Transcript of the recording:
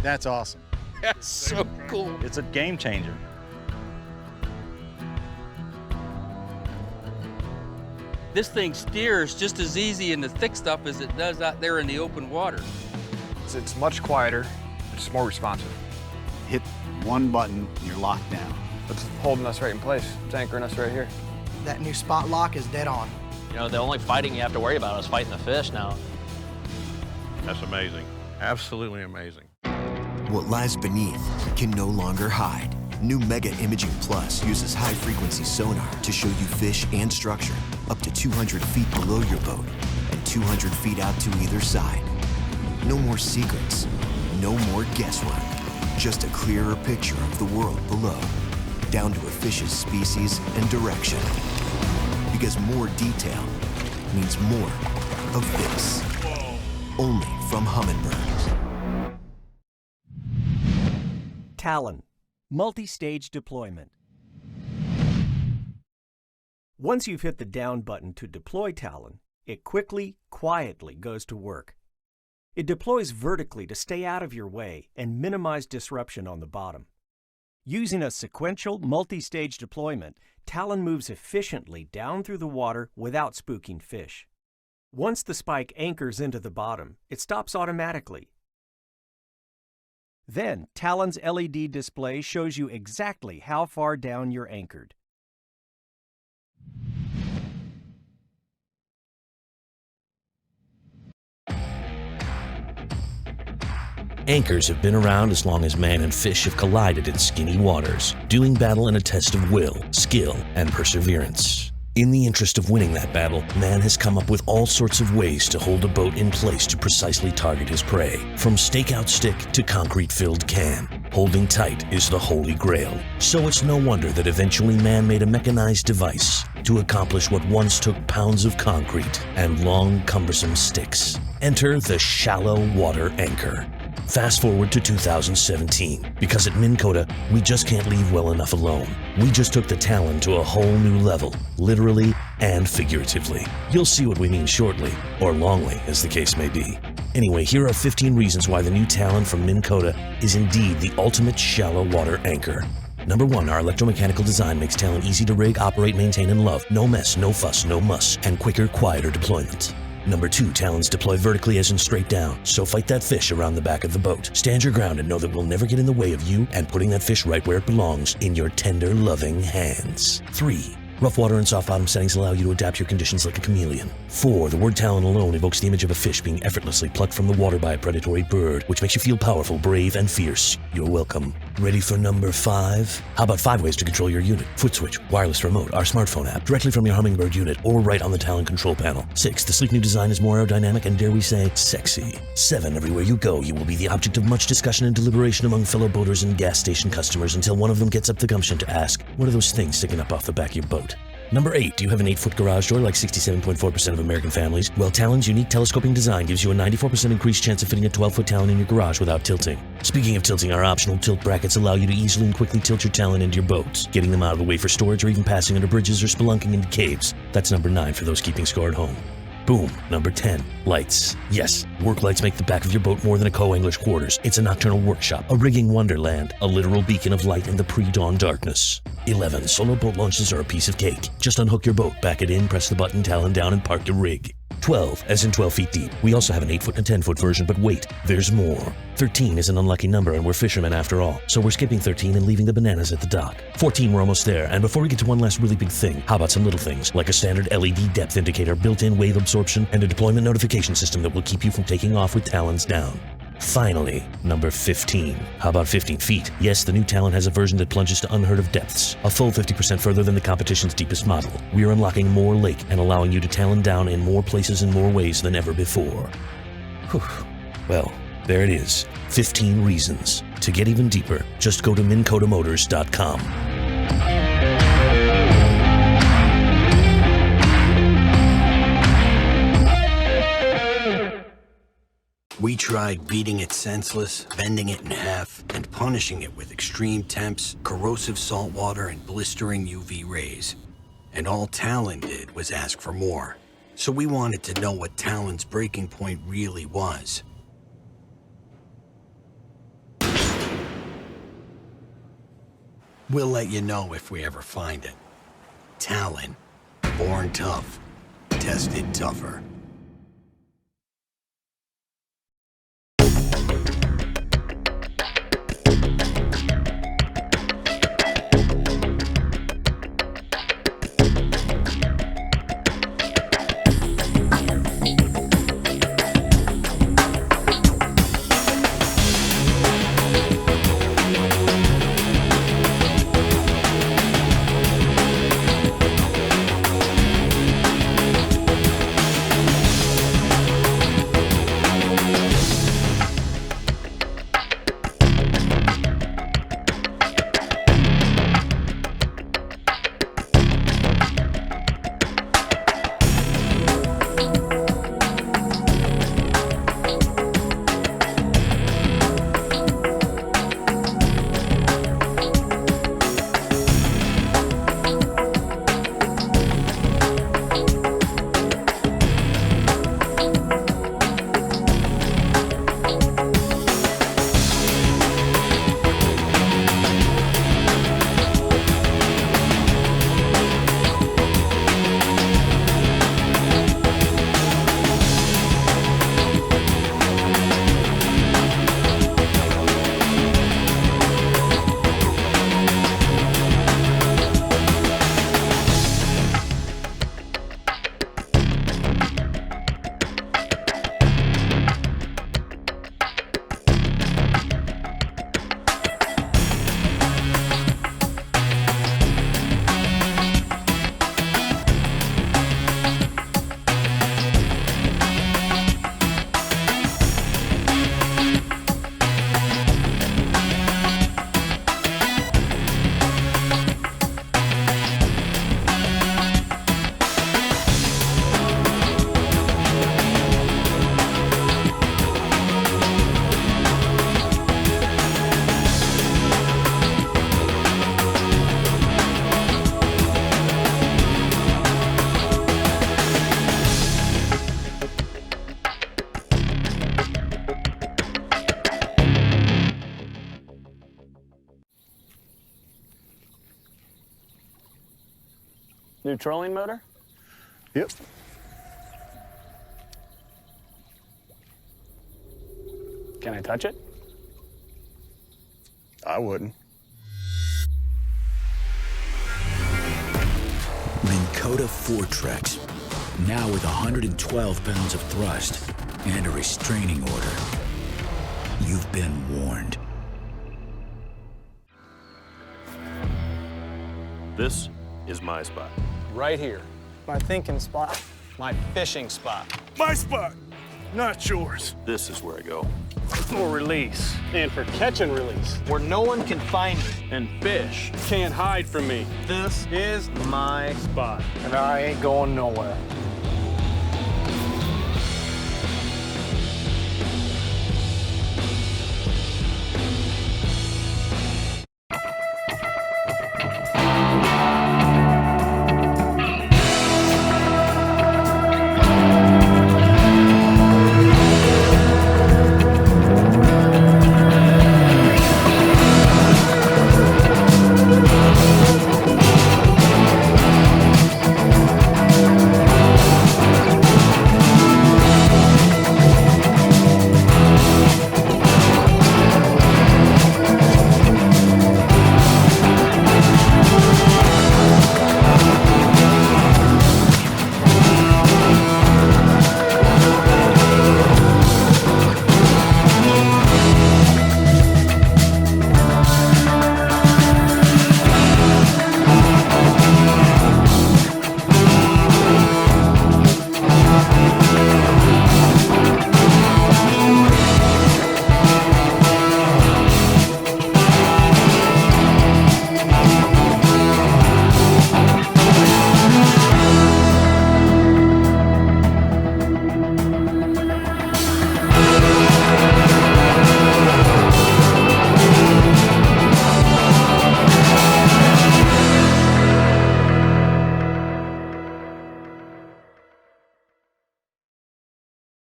That's awesome. That's so cool. It's a game changer. This thing steers just as easy in the thick stuff as it does out there in the open water. It's much quieter, it's more responsive. Hit one button, and you're locked down. It's holding us right in place. It's anchoring us right here. That new spot lock is dead on. You know, the only fighting you have to worry about is fighting the fish now. That's amazing. Absolutely amazing. What lies beneath can no longer hide. New Mega Imaging Plus uses high-frequency sonar to show you fish and structure up to 200 feet below your boat and 200 feet out to either side. No more secrets, no more guesswork. Just a clearer picture of the world below, down to a fish's species and direction. Because more detail means more of this. Only from Humminbird. Talon, multi-stage deployment. Once you've hit the down button to deploy Talon, it quickly, quietly goes to work. It deploys vertically to stay out of your way and minimize disruption on the bottom. Using a sequential, multi-stage deployment, Talon moves efficiently down through the water without spooking fish. Once the spike anchors into the bottom, it stops automatically. Then, Talon's LED display shows you exactly how far down you're anchored. Anchors have been around as long as man and fish have collided in skinny waters, doing battle in a test of will, skill, and perseverance. In the interest of winning that battle, man has come up with all sorts of ways to hold a boat in place to precisely target his prey. From stakeout stick to concrete-filled can, holding tight is the holy grail. So it's no wonder that eventually man made a mechanized device to accomplish what once took pounds of concrete and long, cumbersome sticks. Enter the shallow water anchor. Fast forward to 2017, because at Minn Kota, we just can't leave well enough alone. We just took the Talon to a whole new level, literally and figuratively. You'll see what we mean shortly, or longly, as the case may be. Anyway, here are 15 reasons why the new Talon from Minn Kota is indeed the ultimate shallow water anchor. Number 1, our electromechanical design makes Talon easy to rig, operate, maintain, and love. No mess, no fuss, no muss, and quicker, quieter deployment. Number 2, Talons deploy vertically as in straight down, so fight that fish around the back of the boat. Stand your ground and know that we'll never get in the way of you and putting that fish right where it belongs, in your tender, loving hands. 3, rough water and soft bottom settings allow you to adapt your conditions like a chameleon. 4, the word Talon alone evokes the image of a fish being effortlessly plucked from the water by a predatory bird, which makes you feel powerful, brave, and fierce. You're welcome. Ready for number 5? How about 5 ways to control your unit? Foot switch, wireless remote, our smartphone app, directly from your Humminbird unit, or right on the Talon control panel. 6, the sleek new design is more aerodynamic and, dare we say, sexy. 7, everywhere you go, you will be the object of much discussion and deliberation among fellow boaters and gas station customers until one of them gets up the gumption to ask, what are those things sticking up off the back of your boat? Number 8, do you have an 8-foot garage door like 67.4% of American families? Well, Talon's unique telescoping design gives you a 94% increased chance of fitting a 12-foot Talon in your garage without tilting. Speaking of tilting, our optional tilt brackets allow you to easily and quickly tilt your Talon into your boats, getting them out of the way for storage or even passing under bridges or spelunking into caves. That's number 9 for those keeping score at home. Boom. Number 10, lights. Yes, work lights make the back of your boat more than a co-English quarters. It's a nocturnal workshop, a rigging wonderland, a literal beacon of light in the pre-dawn darkness. 11, solo boat launches are a piece of cake. Just unhook your boat, back it in, press the button, Talon down, and park your rig. 12, as in 12 feet deep. We also have an 8-foot and 10-foot version, but wait, there's more. 13 is an unlucky number, and we're fishermen after all, so we're skipping 13 and leaving the bananas at the dock. 14, we're almost there, and before we get to one last really big thing, how about some little things, like a standard LED depth indicator, built-in wave absorption, and a deployment notification system that will keep you from taking off with Talons down. Finally, number 15. How about 15 feet? Yes, the new Talon has a version that plunges to unheard of depths, a full 50% further than the competition's deepest model. We are unlocking more lake and allowing you to Talon down in more places and more ways than ever before. Whew. Well, there it is. 15 reasons. To get even deeper, just go to minnkotamotors.com. We tried beating it senseless, bending it in half, and punishing it with extreme temps, corrosive salt water, and blistering UV rays. And all Talon did was ask for more. So we wanted to know what Talon's breaking point really was. We'll let you know if we ever find it. Talon, born tough, tested tougher. New trolling motor? Yep. Can I touch it? I wouldn't. Minn Kota Fortrex, now with 112 pounds of thrust and a restraining order. You've been warned. This is my spot. Right here. My thinking spot. My fishing spot. My spot, not yours. This is where I go. For release. And for catch and release. Where no one can find me. And fish can't hide from me. This is my spot. And I ain't going nowhere.